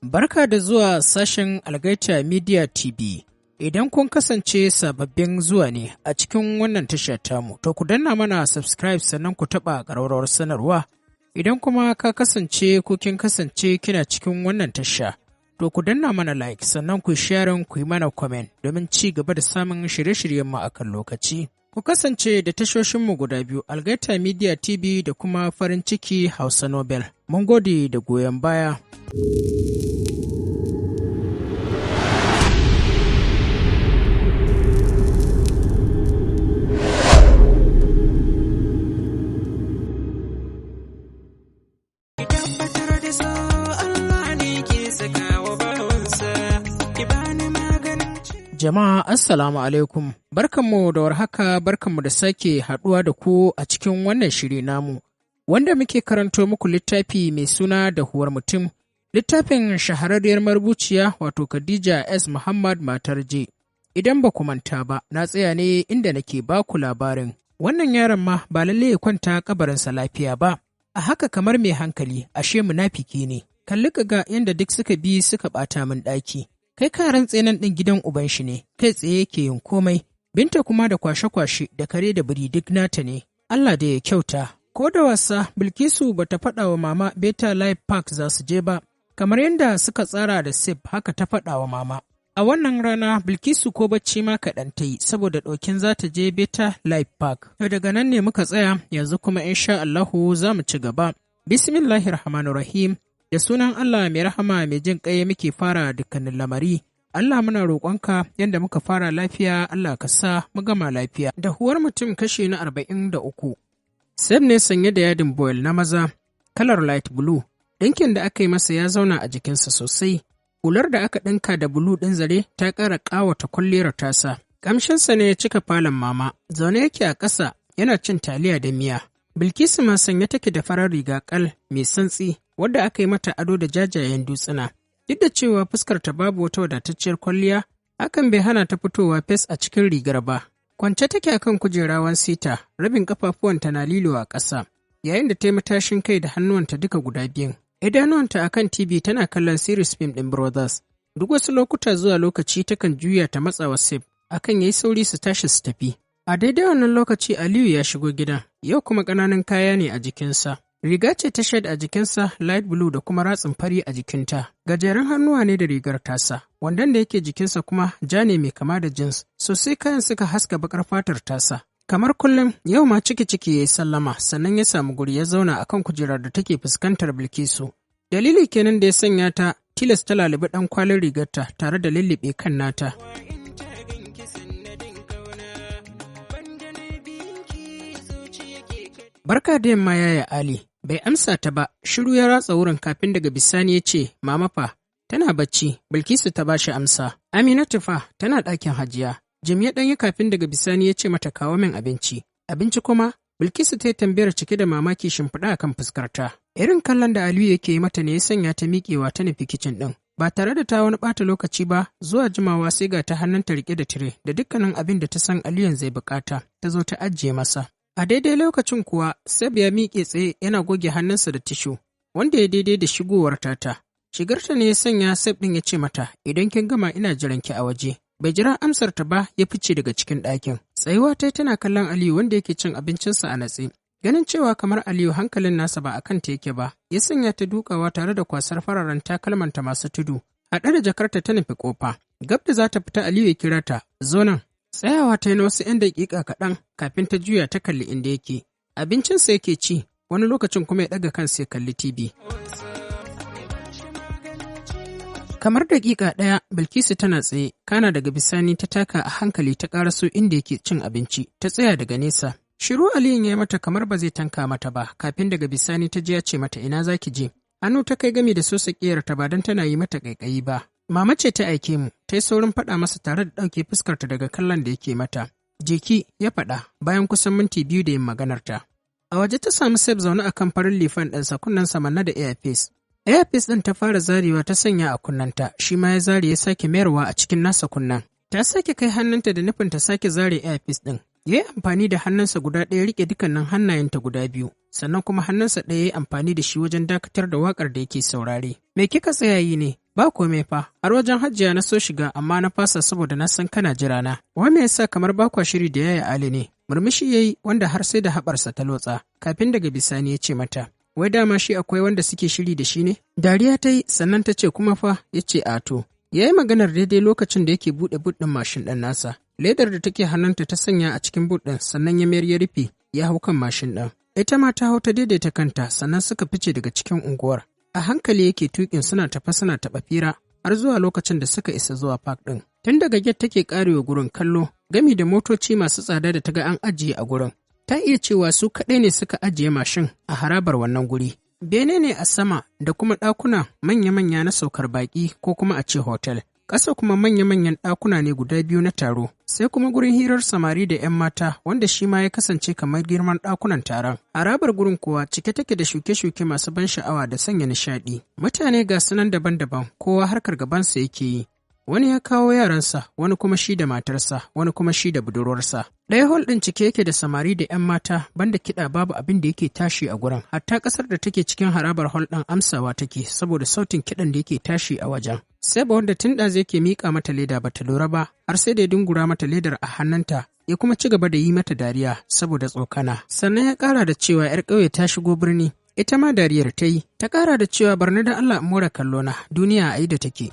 Barka da zuwa sashen Algaita Media TV. Idan kun kasance sababbin zuwa ne a cikin wannan tashar tamu, to ku danna mana subscribe sannan ku taɓa ƙararrawar sanarwa. Idan kuma ka kasance ko kin kasance kina cikin wannan tasha, to ku danna mana like sannan ku sharing ku yi mana comment domin ci gaba da samun shirye-shiryenmu a kan lokaci. Ku kasance da tashoshinmu guda biyu, Algaita Media TV da kuma farin ciki Hausa Novel. Mun gode da goyon baya. Jama'a assalamu alaikum, barkanmu da warhaka, barkanmu da sake haɗuwa da ku a cikin wannan shiri namu, wanda muke karanto muku littafi mai suna Dahuwar mutum, littafin shahararriyar marubuciya wato Khadija S. Muhammad matar J. Idan ba ku manta ba, na tsaya ne inda nake ba ku labarin. Wannan yaron ma ba lalle ya kwanta kabarinsa lafiya ba, a haka kamar mai hankali, ashe munafiki ne. Kalli ka ga yadda duk suka bi suka ɓata min ɗaki. Kai ka rantse nan ɗin gidan uban shi ne, kai tsaye yake yin komai, Binta kuma da kwashe-kwashe da kare da biri duk nata ne, Allah da ya kyauta. Ko da wasa, Bilkisu ba ta faɗa wa mama Beta Life Park za su je ba, kamar yadda suka tsara da Sip haka ta faɗa wa mama. A wannan rana, Bilkisu ko bacci ma kaɗan ta yi, saboda ɗokin za ta je Beta Life Park. To daga nan ne muka tsaya, yanzu kuma insha Allahu za mu ci gaba. Bismillahirrahmanirrahim. Da sunan Allah mai rahama mai jin ƙai muke fara dukkanin lamari, Allah muna roƙonka yadda muka fara lafiya, Allah ka sa mu gama lafiya. Dahuwar mutum kashi na 43. Sam ne sanye da yadin boil na maza, kalar light blue, ɗinkin da aka yi masa ya zauna a jikinsa sosai, hular da aka ɗinka da blue ɗin zare ta ƙara ƙawata kwalliyar tasa. Ƙamshinsa ne ya cika falon mama, zaune yake a ƙasa yana cin taliya da miya. Bilkisu ma sanye take da farar riga ƙal mai santsi, wadda aka yi mata ado da jajayen dutsuna. Duk da cewa fuskarta babu wata wadatacciyar kwalliya, hakan bai hana ta fitowa fes a cikin rigar ba. Kwance take akan kujerawan sita, rabin kafafuwanta na lilo a ƙasa, yayin da ta yi matashin kai da hannuwanta duka guda biyun. Idanuwanta akan TV tana kallon series film ɗin Brothers. Duk wasu lokuta zuwa lokaci takan juya ta matsawa Sip, akan yayi sauri su tashi su tafi. A daidai wannan lokaci Aliyu ya shigo gidan, yau kuma ƙananan kaya ne a jikinsa. Riga ce ta shade a jikinsa light blue da kuma ratsin fari a jikinta. Gajeren hannuwa ne da rigar tasa, wandon da yake jikinsa kuma ja ne mai kama da jeans, sosai kayan suka haska bakar fatar tasa. Kamar kullum, yau ma ciki ya yi sallama, sannan ya samu guri ya zauna akan kujerar da take fuskantar Bilkisu. Dalili kenan da ya sanya ta tilas ta lalubi ɗan kwalin rigarta tare da lullube kan nata. Barka da yamma yaya Ali. Bai amsa ta ba, shiru ya ratsa wurin kafin daga bisani ya ce, Mama fa, tana bacci, Bilkisu ta bashi amsa. Aminatu fa, tana ɗakin Hajiya. Jim ya ɗanyi kafin daga bisani ya ce mata kawo min abinci. Abinci kuma? Bilkisu ta yi tambayar cike da mamaki shimfiɗa a kan fuskarta. Irin kallon da Aliyu yake yi mata ne ya sanya ta miƙewa ta nufi kicin ɗin. Ba tare da ta wani ɓata lokaci ba, zuwa jimawa sai ga ta hannunta riƙe da tire da dukkanin abin da ta san Aliyun zai buƙata, ta zo ta ajiye masa. A daidai lokacin kuwa, Sab ya miƙe tsaye yana goge hannunsa da tishu, wanda ya daidai da shigowar tata. Shigarta ne ya sanya Sab ɗin ya ce mata, idan kin gama ina jiran ki a waje. Bai jira amsar ta ba ya fice daga cikin ɗakin. Tsayuwa ta tana kallon Aliyu wanda yake cin abincinsa a natse. Ganin cewa kamar Aliyu hankalin nasa ba a kanta yake ba, ya sanya ta dukawa tare da kwasar fararen takalmanta masu tudu. Haɗe da jakarta ta nufi ƙofa. Gab da za ta fita Aliyu ya kira ta, zo nan. Tsayawa ta yi na wasu ‘yan daƙiƙa kaɗan kafin ta juya ta kalli inda yake. Abincinsa yake ci, wani lokacin kuma ya ɗaga kansa ya kalli TV. Kamar daƙiƙa ɗaya, Bilkisu tana tsaye, kana daga bisani ta taka a hankali ta ƙaraso inda yake cin abinci, ta tsaya daga nesa. Shiru Aliyun ya yi mata kamar ba zai tanka mata ba, kafin daga bisani ta je ya ce mata ina za ki je. Hannu ta kai gami da sosa ƙiyarta ba don tana yi mata ƙaiƙayi ba. Mama ce ta aike mu, ta yi saurin faɗa masa tare da ɗauke fuskarta daga kallon da yake mata. Jeki ya faɗa bayan kusan minti 2 da yin maganarta. A waje ta samu Sef zaune a kan farin lifan ɗinsa kunnensa manne da earpiece. Earpiece ɗin ta fara zarewa ta sanya a kunnenta, shi ma ya zare ya sake mayarwa a cikin nasa kunnen. Ta sake kai hannunta da nufin ta sake zare earpiece ɗin. Ya yi amfani da hannunsa guda ɗaya riƙe dukkanin hannayenta guda biyu, sannan kuma hannunsa ɗaya ya yi amfani da shi wajen dakatar da waƙar da yake saurare. Me kika tsaya yi ne? Ba komai fa, har wajen Hajiya na so shiga amma na fasa saboda na san kana jira na. Wai me yasa kamar ba kwa shiri da yaya Ali ne? Murmushi yayi wanda har sai da haɓarsa ta lotsa, kafin daga bisani ya ce mata, wai dama shi akwai wanda suke shiri da shi ne? Dariya ta yi sannan ta ce kuma fa, ya ce ato. Ya yi maganar daidai lokacin da yake buɗe but ɗin mashin ɗin nasa. Ledar da take hannunta ta sanya a cikin but ɗin sannan ya mayar ya rufe ya hau kan mashin ɗin. Ita ma ta hau ta daidaita kanta sannan suka fice daga cikin unguwar. A hankali yake tuƙin suna tafa suna taɓa fira har zuwa lokacin da suka isa zuwa park ɗin. Tun daga gate take ƙarewa gurin kallo gami da motoci masu tsada da ta ga an ajiye a gurin. Ta iya cewa su kaɗai ne suka ajiye mashin a harabar wannan guri. Bene ne a sama da kuma ɗakuna manya-manya na saukar baƙi ko kuma a ce hotel. Ƙasa kuma manya-manyan ɗakuna ne guda biyu na taro, sai kuma gurin hirar samari da 'yan mata wanda shi ma ya kasance kamar girman ɗakunan taron. Harabar gurin kuwa cike take da shuke-shuke masu ban sha'awa da sanya nishaɗi. Mutane ga sunan daban-daban, kowa harkar gabansa yake yi. Wani ya kawo yaransa, wani kuma shi da matarsa, wani kuma shi da budurwarsa. Ɗaya hol ɗin cike yake da samari da 'yan mata, banda kiɗa babu abin da yake tashi a gurin. Hatta ƙasar da take cikin harabar hol ɗin amsawa take saboda sautin kiɗan da yake tashi a wajen. Seba wanda tun ɗazu yake miƙa mata leda bata lura ba, har sai da ya dungura mata ledar a hannunta, ya kuma ci gaba da yi mata dariya saboda tsokana. Sannan ya ƙara da cewa 'yar ƙauye ta shigo birni, ita ma dariyar ta yi, ta ƙara da cewa barni da Allah more kallona, duniya a yi da take.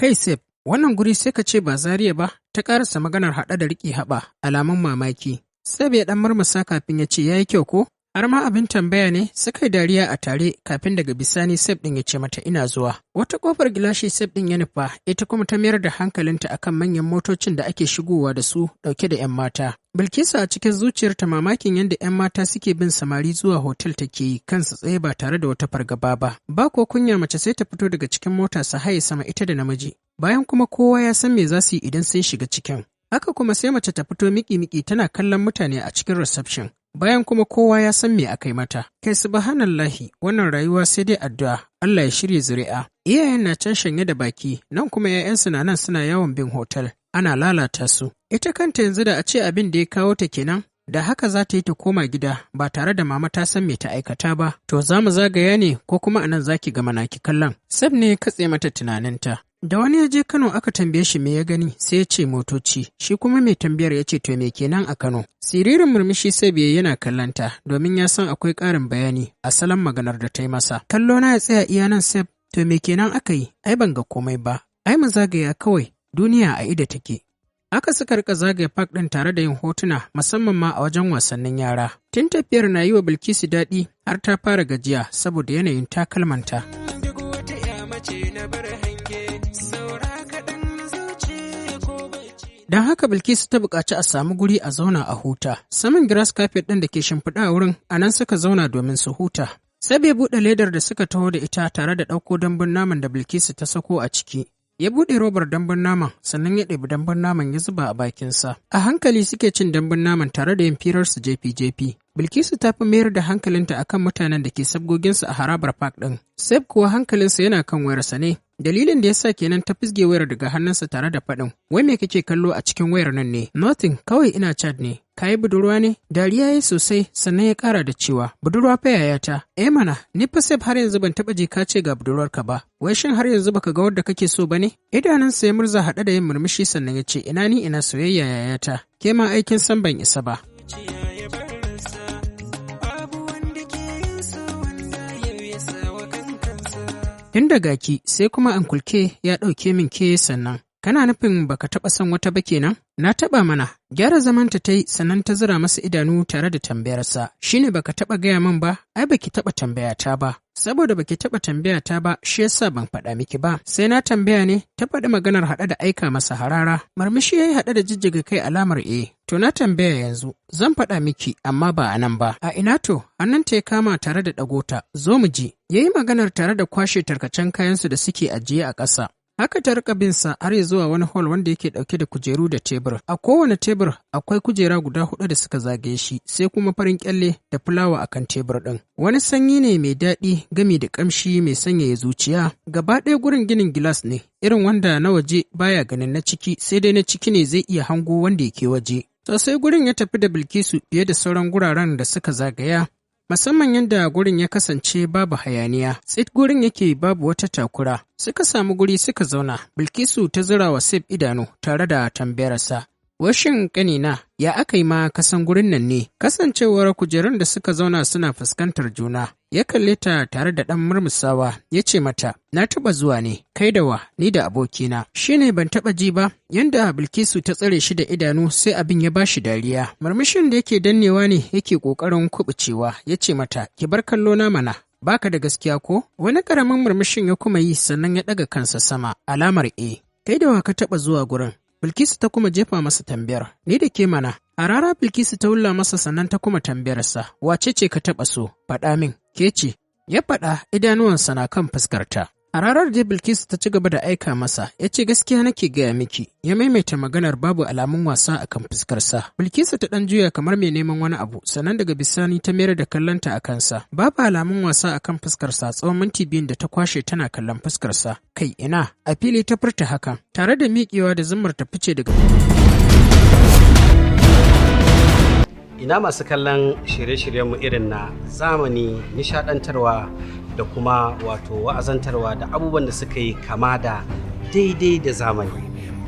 Kai Sef, wannan guri sai ka ce ba Zariya ba, ta ƙarasa maganar haɗa da riƙe haɓa, alamun mamaki. Sef ya ɗan murmusa kafin ya ce ya yi kyau ko? Har ma abin tambaya ne suka yi dariya a tare kafin daga bisani Sef ɗin ya ce mata ina zuwa. Wata ƙofar gilashi Sef ɗin ya nufa, ita kuma ta mayar da hankalinta akan manyan motocin da ake shigowa da su ɗauke da 'yan mata. Bilkisu a cikin zuciyarta mamakin yadda 'yan mata suke bin samari zuwa hotel take yi kansu tsaye ba tare da wata fargaba ba. Ba ko kunya mace sai ta fito daga cikin mota su haye sama ita da namiji. Bayan kuma kowa ya san me za su yi idan sun shiga cikin. Haka kuma sai mace ta fito miki-miki tana kallon mutane a cikin reception. Bayan kuma kowa ya san me aka yi mata. Kai subhanallahi, wannan rayuwa sai dai addu'a, Allah ya shirya zuri'a. Iyayen na can shanye da baki, nan kuma 'ya'yansu na nan suna yawan bin hotel, ana lalata su. Ita kanta yanzu da a ce abin da ya kawo ta kenan, da haka za ta yi ta koma gida ba tare da mama ta san me ta aikata ba. To za mu zagaya ne ko kuma anan zaki ga manaki kallon. Sab ne ya katse mata tunaninta. Da wani ya je Kano aka tambaye shi me ya gani sai ya ce motoci, shi kuma mai tambayar ya ce to me kenan a Kano. Siririn murmushi sai biye yana kallanta domin ya san akwai ƙarin bayani a salon maganar da ta yi masa. Kallo na ya tsaya iya nan Seb, to me kenan aka yi? Ai ban ga komai ba. Ai mu zagaya kawai, duniya a ida take. Aka suka rika zagaya park ɗin tare da yin hotuna musamman ma a wajen wasannin yara. Tun tafiyar na yi wa Bilkisu daɗi har ta fara gajiya saboda yanayin takalmanta. Don haka Bilkisu ta buƙaci a samu guri a zauna a huta. Saman grass carpet ɗin da ke shimfiɗa a wurin a nan suka zauna domin su huta. Sai bai buɗe ledar da suka taho da ita tare da ɗauko dambun naman da Bilkisu ta sako a ciki. Ya buɗe robar dambun naman sannan ya ɗebi dambun naman ya zuba a bakinsa. A hankali suke cin dambun naman tare da yin firarsu jefi-jefi. Bilkisu ta fi mayar da hankalinta akan mutanen da ke sabgoginsu a harabar park ɗin. Seb kuwa hankalinsa yana kan wayarsa ne. Dalilin da ya sa kenan ta fisge wayar daga hannunsa tare da faɗin, wai me kake kallo a cikin wayar nan ne? Nothing, kawai ina chat ne. Ka yi budurwa ne? Dariya ya yi sosai sannan ya ƙara da cewa, budurwa fa yayata. Mana, ni fa Seb har yanzu ban taɓa je ka ce ga budurwarka ba. Wai shin har yanzu baka ga wadda kake so ba ne? Idanunsa ya murza haɗe da yin murmushi sannan ya ce, ina ni ina soyayya yayata. Ke ma aikin san ban isa ba. Tun daga ki sai kuma ankulke ya ɗauke min ke sannan. Kana nufin baka taɓa son wata ba kenan? Na taɓa mana. Gyara zamanta ta yi sannan ta zura masa idanu tare da tambayarsa. Shine baka taɓa gaya min ba? Ai baki taɓa tambaya ta ba. Saboda baki taɓa tambaya ta ba, shi yasa ban faɗa miki ba. Sai na tambaya ne, ta faɗi maganar haɗe da aika masa harara. Marmishi ya yi haɗe da jijjiga kai alamar To na tambaya yanzu, zan faɗa miki amma ba a nan ba. A ina to, hannunta ya kama tare da ɗagota. Zo mu je. Ya yi maganar tare da kwashe tarkacen kayansu da suke ajiye a ƙasa. Haka ta rika bin sa har ya zuwa wani hall wanda yake dauke da kujeru da tebur. A kowane tebur akwai kujera guda 4 da suka zagaye shi, sai kuma farin kyalle da fulawa akan tebur din. Wani sanyi ne mai daɗi gami da kamshi mai sanyaya zuciya. Gaba ɗaya gurin ginin gilas ne, irin wanda na waje baya ganin na ciki, sai dai na ciki ne zai iya hango wanda yake waje. Sosai gurin ya tafi da Bilkisu fiye da sauran guraren da suka zagaya. musamman yadda gurin ya kasance babu hayaniya, tsit gurin yake babu wata takura. Suka samu guri suka zauna, Bilkisu ta zura wa Sif idanu tare da tambayarsa. Washin ƙanina, ya aka yi ma kasan gurin nan ne, kasancewar kujerun da suka zauna suna fuskantar juna. Ya kalle ta tare da ɗan murmusawa, ya ce mata, na taɓa zuwa ne, kai da wa, ni da abokina. Shi ne ban taɓa ji ba, yanda Bilkisu ta tsare shi da idanu sai abin ya bashi dariya. Murmushin da yake dannewa ne yake ƙoƙarin kuɓucewa, ya ce mata, ki bar kallo na mana. Baka da gaskiya ko? Wani ƙaramin murmushin ya kuma yi sannan ya ɗaga kansa sama, alamar e. Kai da wa ka taɓa zuwa gurin? Bilkisu ta kuma jefa masa tambayar, ni da ke mana. A rara Bilkisu ta wulla masa sannan ta kuma tambayarsa, wace ce ka taɓa so? Faɗa min, ke ce? Ya faɗa idanuwansa na kan fuskarta. A rarar da Bilkisu ta ci gaba da aika masa, ya ce gaskiya nake gaya miki, ya maimaita maganar babu alamun wasa a kan fuskarsa. Bilkisu ta ɗan juya kamar mai neman wani abu, sannan daga bisani ta mayar da kallonta a kansa. Babu alamun wasa a kan fuskarsa tsawon minti biyun da ta kwashe tana kallon fuskarsa. Kai ina, a fili ta furta hakan, tare da miƙewa da zummar ta fice daga. Ina masu kallon shirye-shiryenmu irin na zamani, nishadantarwa da kuma wato wa'azantarwa da abubuwan da suka yi kama da daidai da zamani.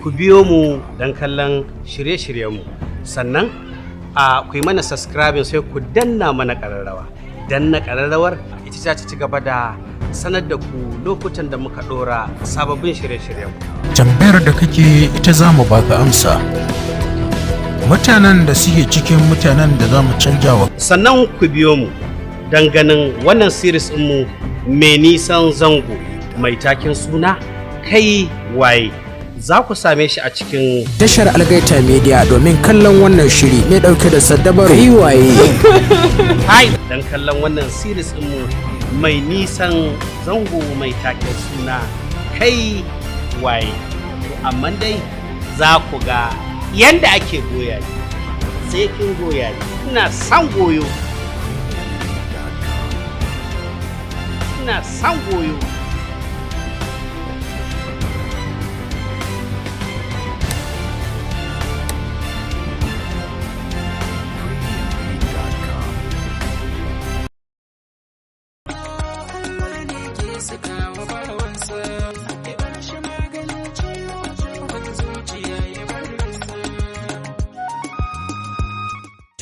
Ku biyo mu don kallon shirye-shiryenmu. Sannan ku yi mana subscribing sai ku danna mana ƙararrawa. Danna ƙararrawar ita ta ci gaba da sanar da ku lokutan da muka ɗora sababbin shirye-shiryenmu. Tambayar da kake ita za mu baka amsa. Mutanen da suke cikin mutanen da za mu canja wa. Sannan ku biyo mu don ganin wannan series mu mai nisan zango mai takin suna kai waye. Za ku same shi a cikin tashar Algaita Media domin kallon wannan shiri mai ɗauke da saddabar kai waye. Hai don kallon wannan series mu mai nisan zango mai takin suna kai waye. Amma dai za ku ga yanda ake goya ne, sai kin goya ne. Ina son goyo, ina son goyo.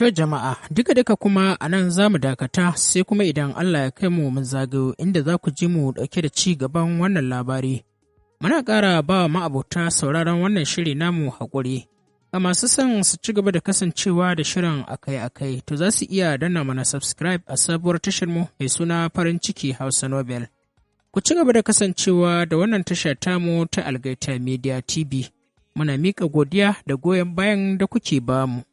To jama'a, duka kuma a nan za mu dakata sai kuma idan Allah ya kai mu mun zagayo inda za ku ji mu ɗauke da ci gaban wannan labari. Muna ƙara ba wa ma'abota sauraron wannan shiri namu haƙuri. Ga masu son su ci gaba da kasancewa da shirin akai-akai, to za su iya danna mana subscribe a sabuwar tashar mu mai suna farin ciki Hausa Novel. Ku ci gaba da kasancewa da wannan tasha tamu ta Algaita Media TV. Muna miƙa godiya da goyon bayan da kuke bamu.